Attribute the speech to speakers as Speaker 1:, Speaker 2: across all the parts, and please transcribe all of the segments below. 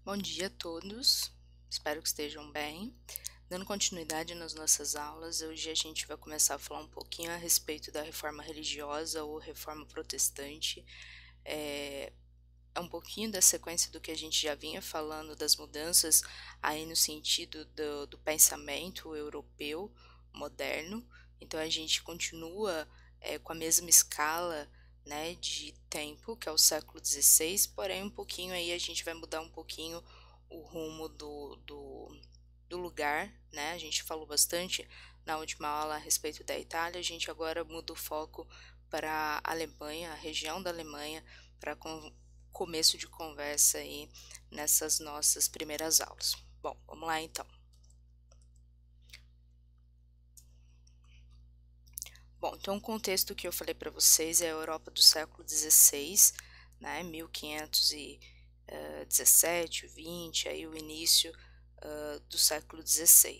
Speaker 1: Bom dia a todos, espero que estejam bem. Dando continuidade nas nossas aulas, hoje a gente vai começar a falar um pouquinho a respeito da reforma religiosa ou reforma protestante. É um pouquinho da sequência do que a gente já vinha falando das mudanças aí no sentido do pensamento europeu moderno. Então a gente continua com a mesma escala, né, de tempo, que é o século XVI, porém um pouquinho aí a gente vai mudar um pouquinho o rumo do lugar, né? A gente falou bastante na última aula a respeito da Itália, a gente agora muda o foco para a Alemanha, a região da Alemanha, para começo de conversa aí nessas nossas primeiras aulas. Bom, vamos lá então. Bom, então o contexto que eu falei para vocês é a Europa do século XVI, né, 1517, 20, aí o início do século XVI.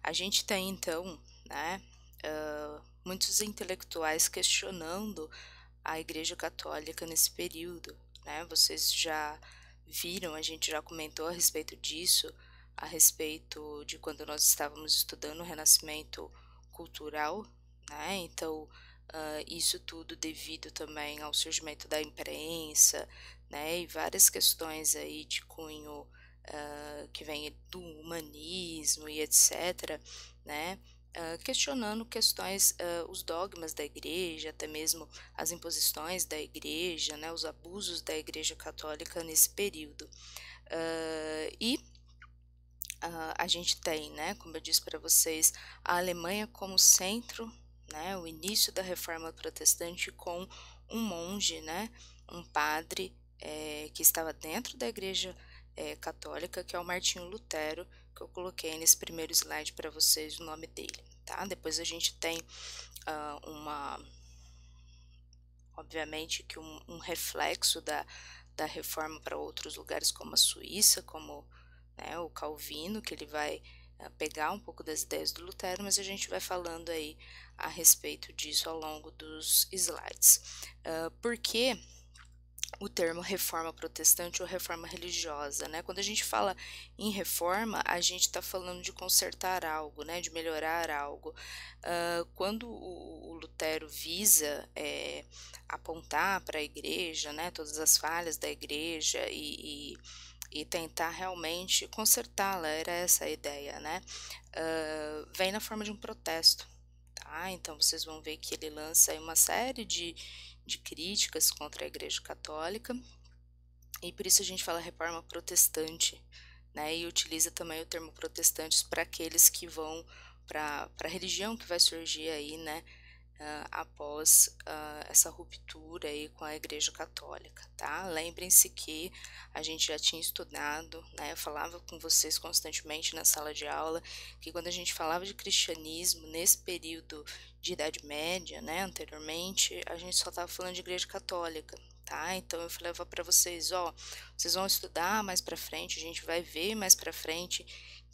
Speaker 1: A gente tem então, né, muitos intelectuais questionando a Igreja Católica nesse período, né? Vocês já viram, a gente já comentou a respeito disso, a respeito de quando nós estávamos estudando o Renascimento cultural, né? Então, isso tudo devido também ao surgimento da imprensa, né? E várias questões aí de cunho que vem do humanismo e etc., né? Questionando questões, os dogmas da igreja, até mesmo as imposições da igreja, né, os abusos da igreja católica nesse período. A gente tem, né, como eu disse para vocês, a Alemanha como centro, né, o início da reforma protestante com um monge, né, um padre que estava dentro da igreja católica, que é o Martinho Lutero, que eu coloquei nesse primeiro slide para vocês o nome dele, tá? Depois a gente tem uma, obviamente que um reflexo da reforma para outros lugares como a Suíça, como, né, o Calvino, que ele vai pegar um pouco das ideias do Lutero, mas a gente vai falando aí a respeito disso ao longo dos slides. Por que o termo reforma protestante ou reforma religiosa, né? Quando a gente fala em reforma, a gente está falando de consertar algo, né? De melhorar algo. Quando o Lutero visa apontar para a igreja, né? Todas as falhas da igreja e tentar realmente consertá-la, era essa a ideia, né? Vem na forma de um protesto. Tá? Então vocês vão ver que ele lança aí uma série de críticas contra a Igreja Católica, e por isso a gente fala reforma protestante, né? E utiliza também o termo protestantes para aqueles que vão para a religião que vai surgir aí, né? Após essa ruptura aí com a Igreja Católica, tá? Lembrem-se que a gente já tinha estudado, né? Eu falava com vocês constantemente na sala de aula que quando a gente falava de cristianismo nesse período de Idade Média, né? Anteriormente, a gente só estava falando de Igreja Católica. Tá? Então eu falava para vocês, ó, vocês vão estudar mais para frente, a gente vai ver mais para frente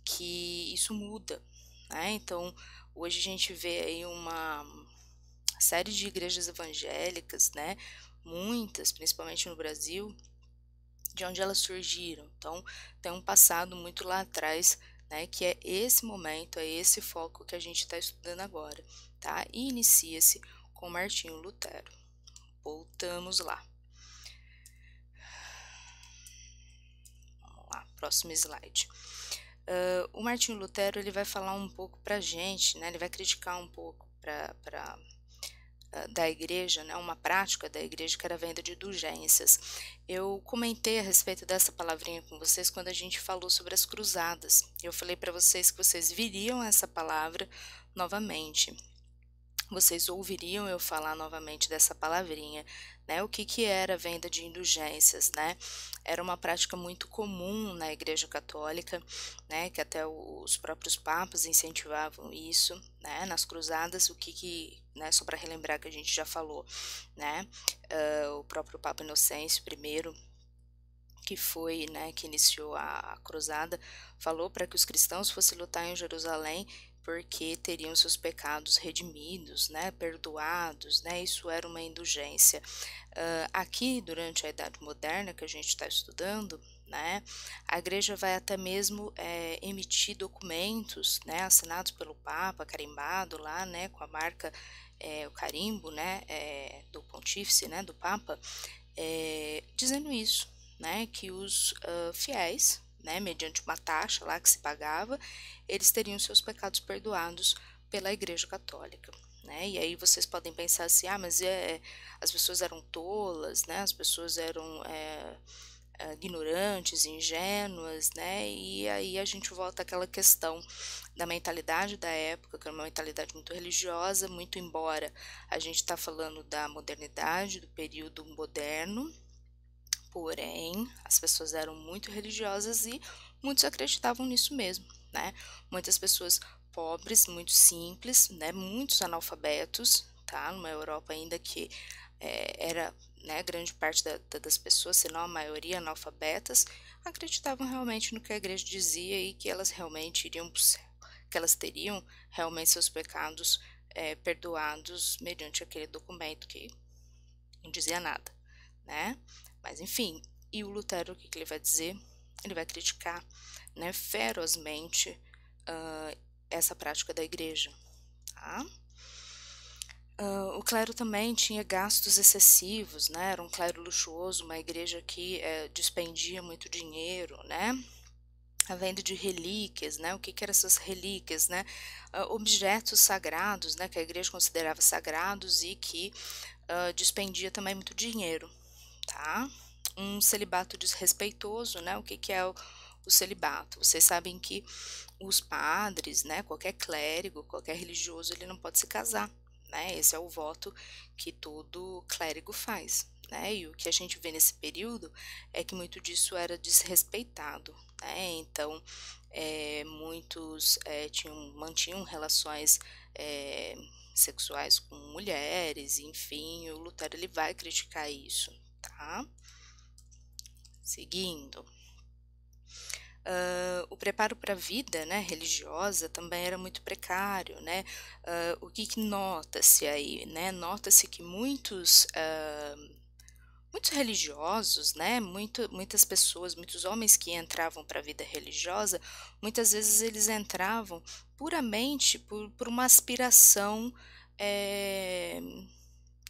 Speaker 1: que isso muda, né? Então hoje a gente vê aí uma série de igrejas evangélicas, né? Muitas, principalmente no Brasil, de onde elas surgiram. Então, tem um passado muito lá atrás, né? Que é esse momento, é esse foco que a gente está estudando agora, tá? E inicia-se com Martinho Lutero. Voltamos lá. Vamos lá, próximo slide. O Martinho Lutero ele vai falar um pouco para a gente, né? Ele vai criticar um pouco da igreja, né, uma prática da igreja que era a venda de indulgências. Eu comentei a respeito dessa palavrinha com vocês quando a gente falou sobre as cruzadas. Eu falei para vocês que vocês viriam essa palavra novamente. Vocês ouviriam eu falar novamente dessa palavrinha, né? O que que era a venda de indulgências, né? Era uma prática muito comum na Igreja Católica, né? Que até os próprios papas incentivavam isso, né? Nas cruzadas, né? Só para relembrar que a gente já falou, né? O próprio Papa Inocêncio I, que foi, né, que iniciou a cruzada, falou para que os cristãos fossem lutar em Jerusalém porque teriam seus pecados redimidos, né, perdoados, né, isso era uma indulgência. Aqui, durante a Idade Moderna, que a gente está estudando, né, a igreja vai até mesmo emitir documentos, né, assinados pelo Papa, carimbado lá, né, com a marca, o carimbo, né, do pontífice, né, do Papa, dizendo isso, né, que os fiéis, né, mediante uma taxa lá que se pagava, eles teriam seus pecados perdoados pela Igreja Católica. Né? E aí vocês podem pensar assim, mas as pessoas eram tolas, né? As pessoas eram ignorantes, ingênuas, né? E aí a gente volta àquela questão da mentalidade da época, que era uma mentalidade muito religiosa, muito embora a gente está falando da modernidade, do período moderno, porém as pessoas eram muito religiosas e muitos acreditavam nisso mesmo, né? Muitas pessoas pobres, muito simples, né? Muitos analfabetos, tá? Numa Europa ainda que era, né, grande parte das pessoas, se não a maioria, analfabetas, acreditavam realmente no que a igreja dizia e que elas realmente iriam para o céu, que elas teriam realmente seus pecados perdoados mediante aquele documento que não dizia nada, né? Mas enfim, e o Lutero, o que ele vai dizer? Ele vai criticar, né, ferozmente essa prática da igreja, tá? O clero também tinha gastos excessivos, né? Era um clero luxuoso, uma igreja que despendia muito dinheiro, né? A venda de relíquias, né? O que eram essas relíquias, né? Objetos sagrados, né? Que a igreja considerava sagrados e que despendia também muito dinheiro, tá? Um celibato desrespeitoso, né? O que é o celibato? Vocês sabem que os padres, né? Qualquer clérigo, qualquer religioso, ele não pode se casar, né? Esse é o voto que todo clérigo faz, né? E o que a gente vê nesse período é que muito disso era desrespeitado, né? Então, muitos mantinham relações sexuais com mulheres, enfim, o Lutero ele vai criticar isso, tá? Seguindo. O preparo para a vida, né, religiosa também era muito precário, né? O que nota-se aí, né? Nota-se que muitos religiosos, né? Muitas pessoas, muitos homens que entravam para a vida religiosa, muitas vezes eles entravam puramente por uma aspiração eh,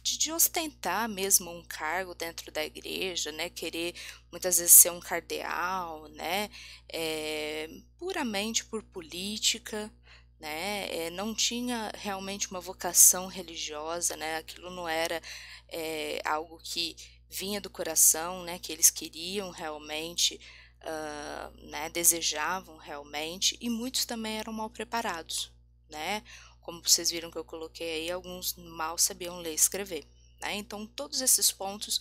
Speaker 1: de ostentar mesmo um cargo dentro da igreja, né, querer muitas vezes ser um cardeal, né, puramente por política, né, não tinha realmente uma vocação religiosa, né, aquilo não era algo que vinha do coração, né, que eles queriam realmente, né, desejavam realmente, e muitos também eram mal preparados, né, como vocês viram que eu coloquei aí, alguns mal sabiam ler e escrever, né? Então, todos esses pontos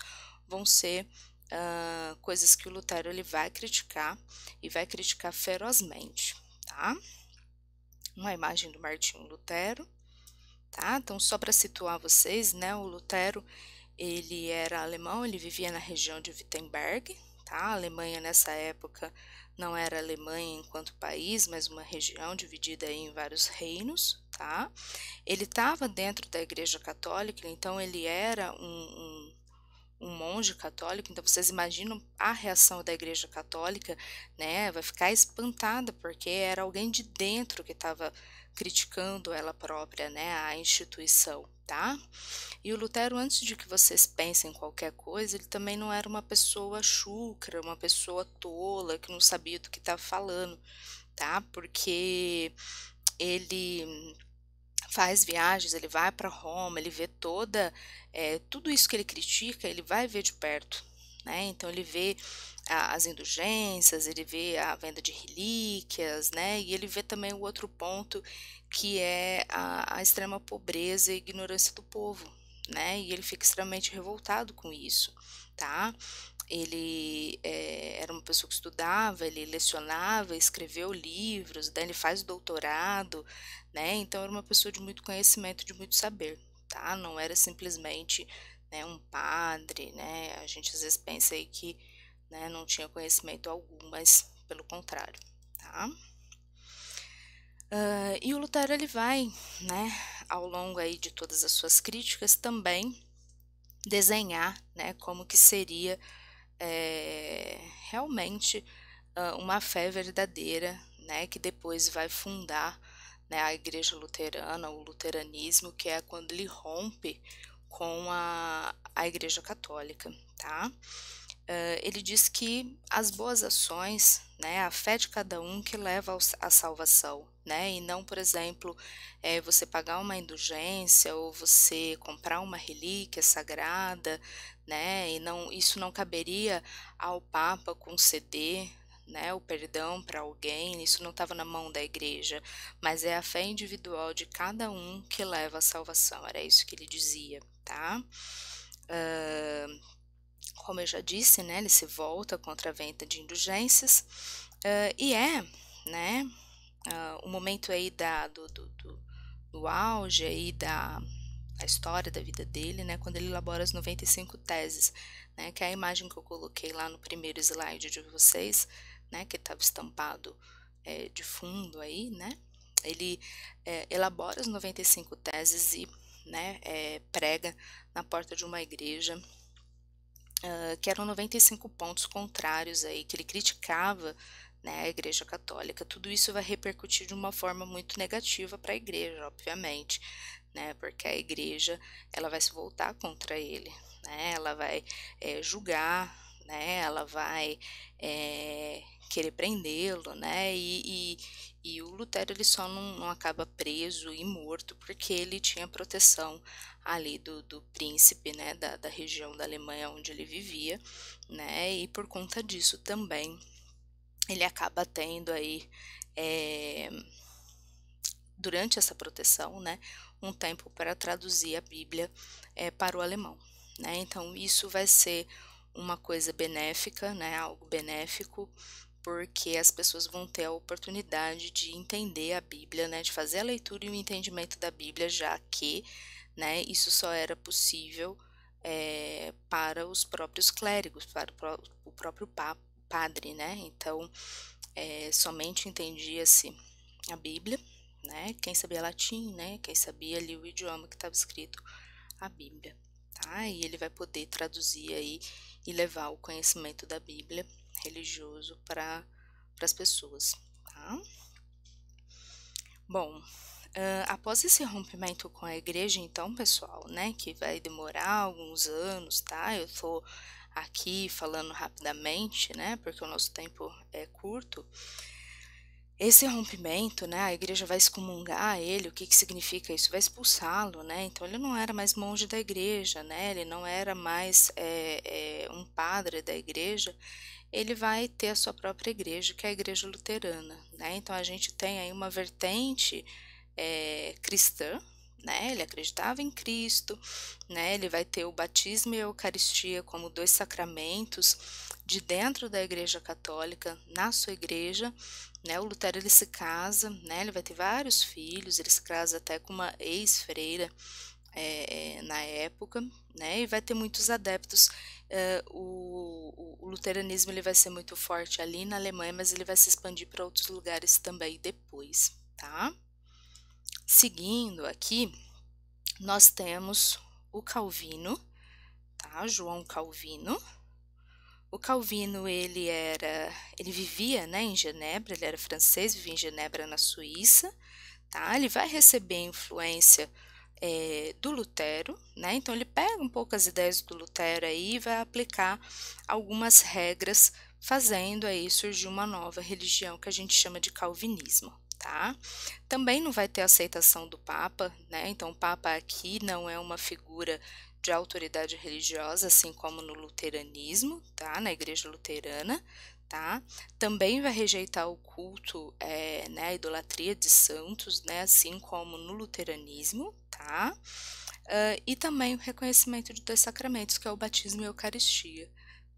Speaker 1: vão ser coisas que o Lutero ele vai criticar e vai criticar ferozmente, tá? Uma imagem do Martinho Lutero, tá? Então, só para situar vocês, né? O Lutero, ele era alemão, ele vivia na região de Wittenberg, tá? A Alemanha nessa época não era Alemanha enquanto país, mas uma região dividida em vários reinos, tá? Ele estava dentro da Igreja Católica, então ele era um monge católico, então vocês imaginam a reação da Igreja Católica, né? Vai ficar espantada porque era alguém de dentro que estava criticando ela própria, né? A instituição, tá? E o Lutero, antes de que vocês pensem em qualquer coisa, ele também não era uma pessoa chucra, uma pessoa tola, que não sabia do que estava falando, tá? Porque ele faz viagens, ele vai para Roma, ele vê tudo isso que ele critica, ele vai ver de perto, né? Então ele vê as indulgências, ele vê a venda de relíquias, né? E ele vê também o outro ponto que é a extrema pobreza e ignorância do povo, né? E ele fica extremamente revoltado com isso, tá? Ele era uma pessoa que estudava, ele lecionava, escreveu livros, daí ele faz doutorado, né? Então era uma pessoa de muito conhecimento, de muito saber, tá? Não era simplesmente, né, um padre, né? A gente às vezes pensa aí que, né, não tinha conhecimento algum, mas pelo contrário, tá? E o Lutero ele vai, né, ao longo aí de todas as suas críticas também desenhar, né, como que seria realmente uma fé verdadeira, né, que depois vai fundar, né, a Igreja Luterana, o luteranismo, que é quando ele rompe com a Igreja Católica, tá? Ele diz que as boas ações, né, a fé de cada um que leva à salvação, né, e não, por exemplo, você pagar uma indulgência ou você comprar uma relíquia sagrada, né, e não, isso não caberia ao Papa conceder, né, o perdão para alguém, isso não estava na mão da igreja, mas é a fé individual de cada um que leva à salvação, era isso que ele dizia, tá? Como eu já disse, né, ele se volta contra a venda de indulgências, né, o momento aí do auge aí da história da vida dele, né, quando ele elabora as 95 teses, né, que é a imagem que eu coloquei lá no primeiro slide de vocês, né, que estava estampado de fundo aí, né, ele elabora as 95 teses e, né, prega na porta de uma igreja, que eram 95 pontos contrários aí, que ele criticava, né, a Igreja Católica. Tudo isso vai repercutir de uma forma muito negativa para a Igreja, obviamente, né, porque a Igreja ela vai se voltar contra ele, né, ela vai julgar, né, ela vai querer prendê-lo, né, e o Lutero ele só não acaba preso e morto porque ele tinha proteção ali do príncipe, né, da região da Alemanha onde ele vivia, né, e por conta disso também ele acaba tendo aí, durante essa proteção, né, um tempo para traduzir a Bíblia para o alemão, né, então isso vai ser uma coisa benéfica, né, algo benéfico, porque as pessoas vão ter a oportunidade de entender a Bíblia, né, de fazer a leitura e o entendimento da Bíblia, já que, né, isso só era possível para os próprios clérigos, para o próprio padre, né, então somente entendia-se a Bíblia, né, quem sabia latim, né, quem sabia ali o idioma que estava escrito a Bíblia, tá, e ele vai poder traduzir aí e levar o conhecimento da Bíblia religioso para as pessoas, tá? Bom, após esse rompimento com a igreja, então, pessoal, né, que vai demorar alguns anos, tá? Eu tô aqui falando rapidamente, né, porque o nosso tempo é curto. Esse rompimento, né, a igreja vai excomungar ele, o que que significa isso? Vai expulsá-lo, né, então ele não era mais monge da igreja, né, ele não era mais um padre da igreja, ele vai ter a sua própria igreja, que é a igreja luterana, né, então a gente tem aí uma vertente cristã, né, ele acreditava em Cristo, né, ele vai ter o batismo e a Eucaristia como dois sacramentos de dentro da igreja católica, na sua igreja, né, o Lutero ele se casa, né, ele vai ter vários filhos, ele se casa até com uma ex-freira na época, né, e vai ter muitos adeptos. O luteranismo ele vai ser muito forte ali na Alemanha, mas ele vai se expandir para outros lugares também depois, tá? Seguindo aqui, nós temos o Calvino, tá? João Calvino. O Calvino ele vivia, né, em Genebra, ele era francês, vivia em Genebra, na Suíça, tá? Ele vai receber influência do Lutero, né? Então ele pega um pouco as ideias do Lutero aí e vai aplicar algumas regras, fazendo aí surgir uma nova religião que a gente chama de calvinismo, tá? Também não vai ter aceitação do Papa, né? Então o Papa aqui não é uma figura de autoridade religiosa, assim como no luteranismo, tá? Na igreja luterana, tá? Também vai rejeitar o culto, né, a idolatria de santos, né, assim como no luteranismo, tá? E também o reconhecimento de dois sacramentos, que é o batismo e a Eucaristia,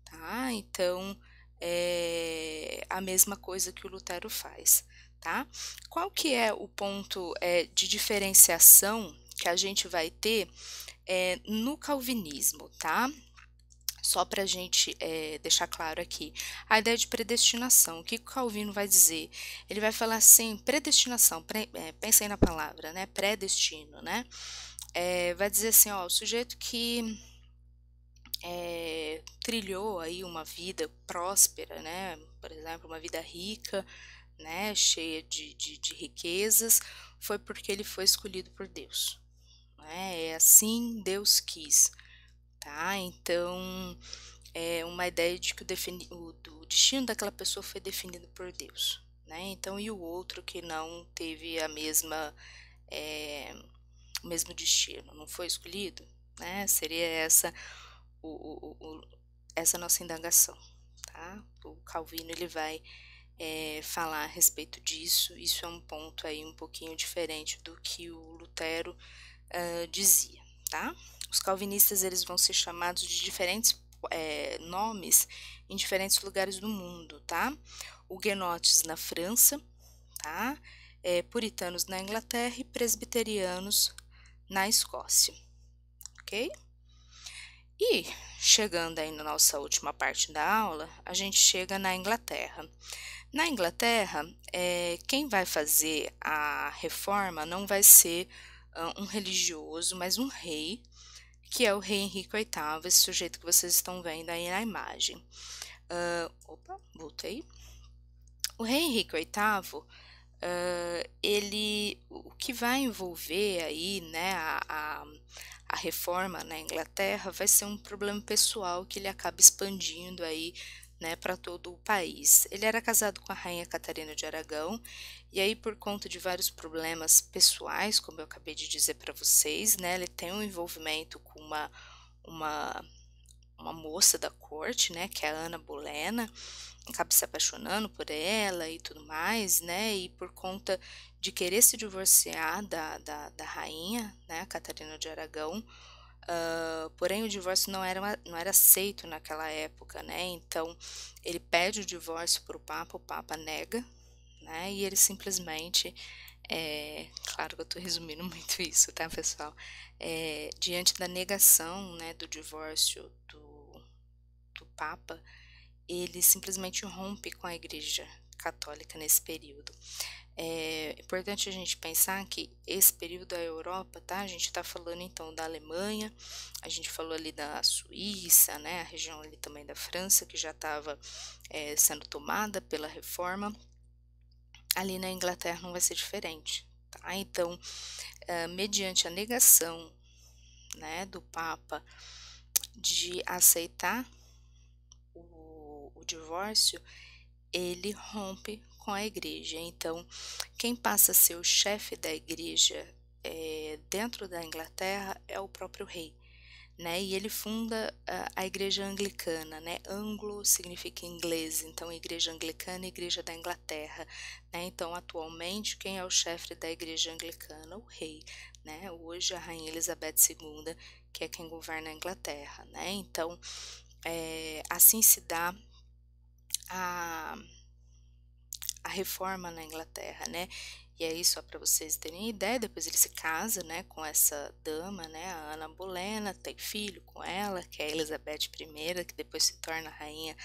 Speaker 1: tá? Então, é a mesma coisa que o Lutero faz, tá? Qual que é o ponto de diferenciação que a gente vai ter no calvinismo, tá? Só para a gente deixar claro aqui, a ideia de predestinação, o que o Calvino vai dizer? Ele vai falar assim, predestinação, pensa aí na palavra, né, predestino, né, vai dizer assim, ó, o sujeito que trilhou aí uma vida próspera, né, por exemplo, uma vida rica, né, cheia de riquezas, foi porque ele foi escolhido por Deus, né, é assim Deus quis, tá, então é uma ideia de que o destino daquela pessoa foi definido por Deus, né, então e o outro que não teve eh, o mesmo destino, não foi escolhido, né, seria essa o essa nossa indagação, tá. O Calvino ele vai, falar a respeito disso, isso é um ponto aí um pouquinho diferente do que o Lutero, dizia, tá. Os calvinistas eles vão ser chamados de diferentes, nomes em diferentes lugares do mundo, tá. Huguenotes na França, tá, puritanos na Inglaterra e presbiterianos na Escócia, ok? E chegando aí na nossa última parte da aula, a gente chega na Inglaterra. Na Inglaterra, quem vai fazer a reforma não vai ser um religioso, mas um rei, que é o rei Henrique VIII, esse sujeito que vocês estão vendo aí na imagem. Opa, voltei. O rei Henrique VIII, o que vai envolver aí, né, a reforma na Inglaterra vai ser um problema pessoal que ele acaba expandindo aí, né, para todo o país. Ele era casado com a rainha Catarina de Aragão, e aí por conta de vários problemas pessoais, como eu acabei de dizer para vocês, né, ele tem um envolvimento com uma, uma moça da corte, né, que é a Ana Bolena, acaba se apaixonando por ela e tudo mais, né, e por conta de querer se divorciar da rainha, né, Catarina de Aragão, porém o divórcio não era aceito naquela época, né, então ele pede o divórcio para o Papa nega, né, e ele simplesmente, claro que eu estou resumindo muito isso, tá, pessoal, diante da negação, né, do divórcio do Papa, ele simplesmente rompe com a Igreja Católica nesse período. É importante a gente pensar que esse período da Europa, tá? A gente está falando então da Alemanha, a gente falou ali da Suíça, né? A região ali também da França, que já estava sendo tomada pela reforma. Ali na Inglaterra não vai ser diferente, tá? Então, mediante a negação, né, do Papa de aceitar o divórcio, ele rompe com a igreja. Então, quem passa a ser o chefe da igreja dentro da Inglaterra é o próprio rei, né? E ele funda a igreja anglicana, né? Anglo significa inglês, então igreja anglicana e igreja da Inglaterra, né? Então, atualmente, quem é o chefe da igreja anglicana? O rei, né? Hoje a rainha Elizabeth II, que é quem governa a Inglaterra, né? Então, assim se dá a a reforma na Inglaterra, né. E aí só para vocês terem ideia, depois ele se casa, né, com essa dama, né, a Ana Bolena, tem filho com ela, que é a Elizabeth I, que depois se torna rainha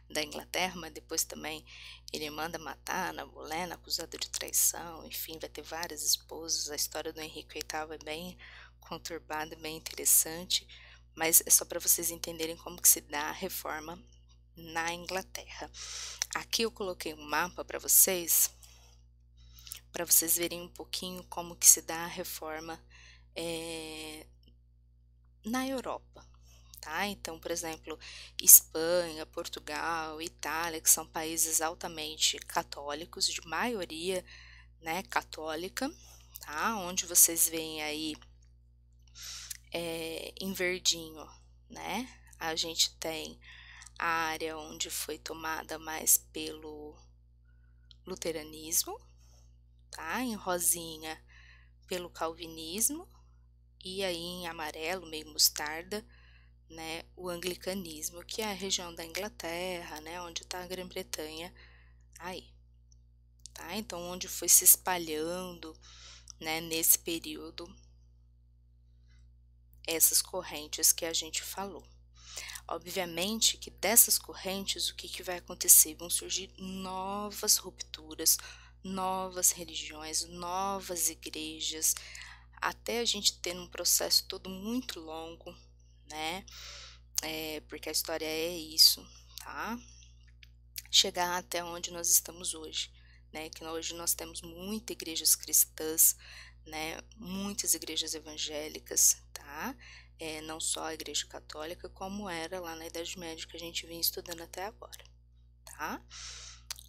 Speaker 1: da Inglaterra, mas depois também ele manda matar a Ana Bolena, acusada de traição, enfim, vai ter várias esposas, a história do Henrique VIII é bem conturbada, bem interessante, mas é só para vocês entenderem como que se dá a reforma na Inglaterra. Aqui eu coloquei um mapa para vocês verem um pouquinho como que se dá a reforma eh, na Europa, tá? Então, por exemplo, Espanha, Portugal, Itália, que são países altamente católicos, de maioria, né, católica, tá? Onde vocês veem aí em verdinho, né? A gente tem a área onde foi tomada mais pelo luteranismo, tá? Em rosinha pelo calvinismo e aí em amarelo, meio mostarda, né, o anglicanismo, que é a região da Inglaterra, né, onde está a Grã-Bretanha aí, tá? Então, onde foi se espalhando, né, nesse período, essas correntes que a gente falou. Obviamente que dessas correntes, o que que vai acontecer? Vão surgir novas rupturas, novas religiões, novas igrejas, até a gente ter um processo todo muito longo, né, porque a história é isso, tá, chegar até onde nós estamos hoje, né, que hoje nós temos muitas igrejas cristãs, né, muitas igrejas evangélicas, tá, não só a igreja católica como era lá na Idade Média que a gente vem estudando até agora, tá.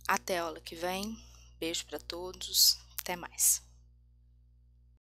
Speaker 1: Até a aula que vem, beijo para todos, até mais.